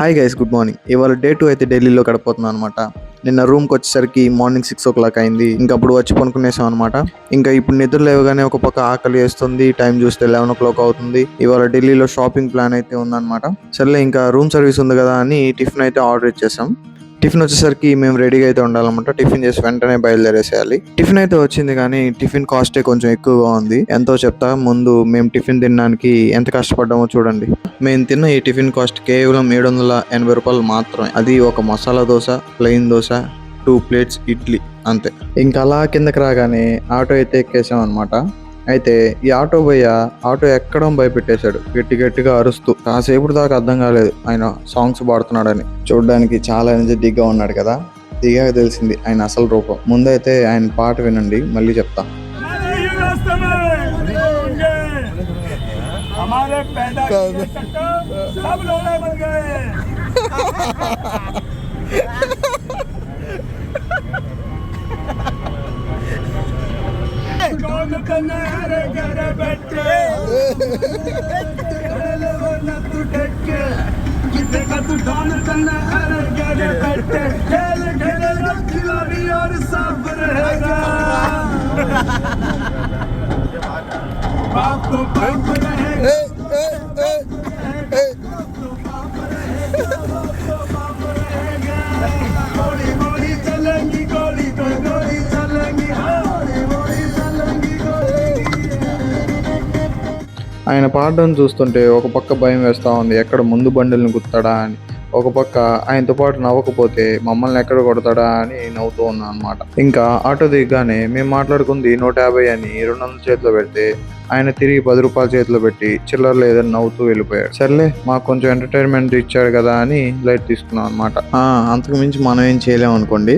Hi guys, good morning. ఇవాళ day 2 అయితే ఢిల్లీలో గడిపోతున్నాను అనమాట. నిన్న రూమ్కి వచ్చేసరికి మార్నింగ్ 6 o'clock అయింది. ఇంకా అప్పుడు వచ్చి పనుకునేసాం అనమాట. ఇంకా ఇప్పుడు నిద్ర లేవగానే ఒక పక్క ఆకలి వేస్తుంది. టైం చూస్తే 11 o'clock అవుతుంది. ఇవాళ ఢిల్లీలో షాపింగ్ ప్లాన్ అయితే ఉందన్నమాట. సర్లే ఇంకా రూమ్ సర్వీస్ ఉంది కదా అని టిఫిన్ అయితే ఆర్డర్ ఇచ్చేసాం. టిఫిన్ వచ్చేసరికి మేము రెడీగా అయితే ఉండాలన్నమాట. టిఫిన్ చేసి వెంటనే బయలుదేరేసేయాలి. టిఫిన్ అయితే వచ్చింది కానీ టిఫిన్ కాస్టే కొంచెం ఎక్కువగా ఉంది. ఎంతో చెప్తా, ముందు మేము టిఫిన్ తినడానికి ఎంత కష్టపడ్డామో చూడండి. మేము తిన్న ఈ టిఫిన్ కాస్ట్ కేవలం 780 రూపాయలు మాత్రమే. అది ఒక మసాలా దోశ, ప్లెయిన్ దోశ, 2 plates ఇడ్లీ, అంతే. ఇంకా అలా కిందకి రాగానే ఆటో అయితే ఎక్కేసాం అనమాట. అయితే ఈ ఆటో భయ్య ఆటో ఎక్కడం భయపెట్టేశాడు, గట్టి గట్టిగా అరుస్తూ. కాసేపు దాకా అర్థం కాలేదు ఆయన సాంగ్స్ పాడుతున్నాడని. చూడడానికి చాలా ఎనర్జెటిక్ గా ఉన్నాడు కదా. దిగాక తెలిసింది ఆయన అసలు రూపం. ముందైతే ఆయన పాట వినండి, మళ్ళీ చెప్తా. ఆయన పాడడం చూస్తుంటే ఒక పక్క భయం వేస్తా ఉంది, ఎక్కడ ముందు బండిల్ని గుర్తాడా అని. ఒక పక్క ఆయనతో పాటు నవ్వకపోతే మమ్మల్ని ఎక్కడ కొడతాడా అని నవ్వుతూ ఉన్నాను అనమాట. ఇంకా ఆటో దిగ్గానే మేము మాట్లాడుకుంది 150 అని 200 చేతిలో పెడితే ఆయన తిరిగి 10 రూపాయల చేతిలో పెట్టి చిల్లర లేదని నవ్వుతూ వెళ్ళిపోయాడు. సర్లే, మాకు కొంచెం ఎంటర్టైన్మెంట్ ఇచ్చాడు కదా అని లైట్ తీసుకున్నాం అనమాట. అంతకు మించి మనం ఏం చేయలేం అనుకోండి.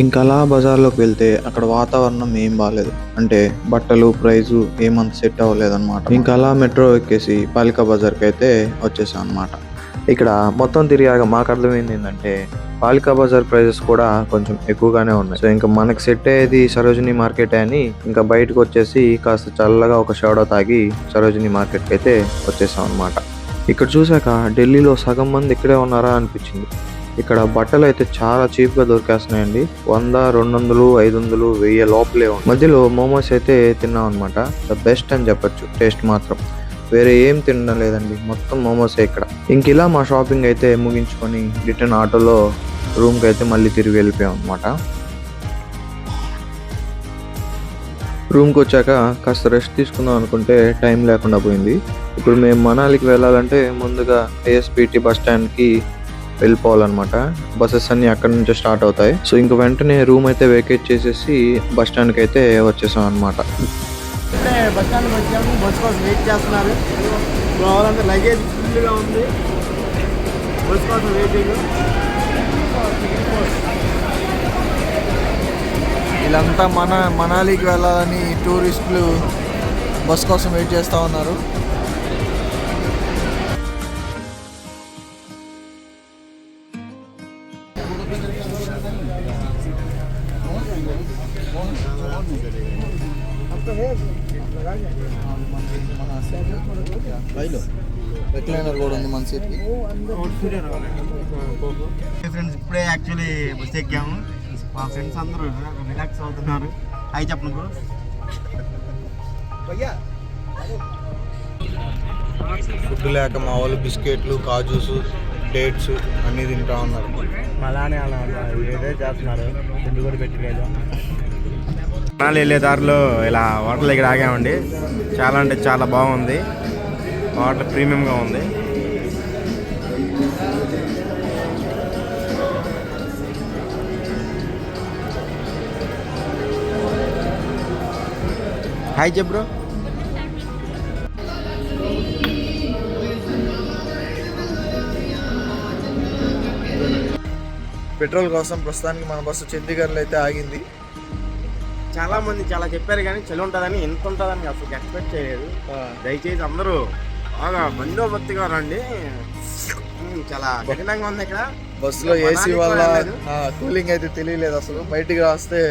ఇంకా అలా బజార్లోకి వెళ్తే అక్కడ వాతావరణం ఏం బాగాలేదు. అంటే బట్టలు ప్రైజు ఏమంత సెట్ అవ్వలేదు అనమాట. ఇంకా అలా మెట్రో ఎక్కేసి పాలికా బజార్కి అయితే వచ్చేసాం అనమాట. ఇక్కడ మొత్తం తిరిగాక మాకు అర్థమైంది ఏంటంటే పాలికా బజార్ ప్రైజెస్ కూడా కొంచెం ఎక్కువగానే ఉన్నాయి. సో ఇంకా మనకి సెట్ అయ్యేది సరోజినీ మార్కెట్ అని ఇంకా బయటకు వచ్చేసి కాస్త చల్లగా ఒక షాడో తాగి సరోజినీ మార్కెట్కి అయితే వచ్చేసాం అనమాట. ఇక్కడ చూసాక ఢిల్లీలో సగం మంది ఇక్కడే ఉన్నారా అనిపించింది. ఇక్కడ బట్టలు అయితే చాలా చీప్గా దొరికేస్తున్నాయండి. 100, 200, 500, 1000 లోపలే ఉంది. మధ్యలో మోమోస్ అయితే తిన్నాం అనమాట. ద బెస్ట్ అని చెప్పొచ్చు. టేస్ట్ మాత్రం వేరే ఏం తినడం లేదండి, మొత్తం మోమోసే ఇక్కడ. ఇంక ఇలా మా షాపింగ్ అయితే ముగించుకొని రిటర్న్ ఆటోలో రూమ్కి అయితే మళ్ళీ తిరిగి వెళ్ళిపోయాం అనమాట. రూమ్కి వచ్చాక కాస్త రెస్ట్ తీసుకుందాం అనుకుంటే టైం లేకుండా పోయింది. ఇప్పుడు మేము మనాలికి వెళ్ళాలంటే ముందుగా ASPT బస్ స్టాండ్కి వెళ్ళిపోవాలన్నమాట. బస్సెస్ అన్ని అక్కడి నుంచే స్టార్ట్ అవుతాయి. సో ఇంక వెంటనే రూమ్ అయితే వేకేట్ చేసేసి బస్ స్టాండ్కి అయితే వచ్చేసాం అనమాట. బస్ స్టాండ్కి వచ్చాము, బస్ కోసం వెయిట్ చేస్తున్నారు. వాళ్ళంతా లగేజ్ ఫుల్గా ఉంది, బస్ కోసం వెయిటింగ్. వీళ్ళంతా మనాలికి వెళ్ళాలని టూరిస్టులు బస్ కోసం వెయిట్ చేస్తూ ఉన్నారు. రిక్లైనర్ కూడా ఉంది మన సీట్కి. ఫ్రెండ్స్, ఇప్పుడే యాక్చువల్లీ బస్ ఎక్కాము. మా ఫ్రెండ్స్ అందరూ రిలాక్స్ అవుతున్నారు. హాయ్ చెప్పను బ్రో. ఫుడ్ లేక మా వాళ్ళు బిస్కెట్లు, కాజూస్, డేట్స్ అన్నీ తింటా ఉన్నారు. అలానే ఏదో చేస్తున్నారు, ఫుడ్ కూడా పెట్టలేదు. మనాలి వెళ్ళే దారిలో ఇలా హోటల్ దగ్గర ఆగామండి. చాలా అంటే చాలా బాగుంది, వాటర్ ప్రీమియంగా ఉంది. హాయ్ చెప్పు బ్రో. పెట్రోల్ కోసం ప్రస్తుతానికి మన బస్సు చండీగఢ్లో అయితే ఆగింది. చాలా మంది చాలా చెప్పారు కానీ చలి ఉంటుందని, ఎంత ఉంటుందని అసలు ఎక్స్పెక్ట్ చేయలేదు. దయచేసి అందరూ బాగా బందోబస్తుగా రండి. చాలా కఠినంగా ఉంది ఇక్కడ. బస్సులో ఏసీ వల్ల కూలింగ్ అయితే తెలియలేదు అసలు. బయటికి రాస్తే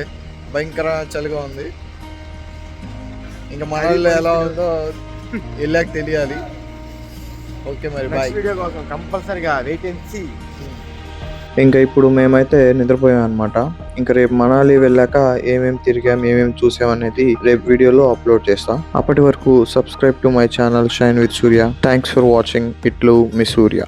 భయంకర చలిగా ఉంది. ఇంకా మనలో ఎలా ఉందో వెళ్ళాక తెలియాలి. ఓకే మరి నెక్స్ట్ వీడియో కోసం కంపల్సరీగా వెయిట్ అండ్ సీ. ఇంకా ఇప్పుడు మేమైతే నిద్రపోయాం అనమాట. ఇంకా రేపు మనాలి వెళ్ళాక ఏమేమి తిరిగాం, ఏమేమి చూసాం అనేది రేపు వీడియోలో అప్లోడ్ చేస్తా. అప్పటి వరకు subscribe to my channel shine with Surya. Thanks for watching. ఇట్లు మీ సూర్య.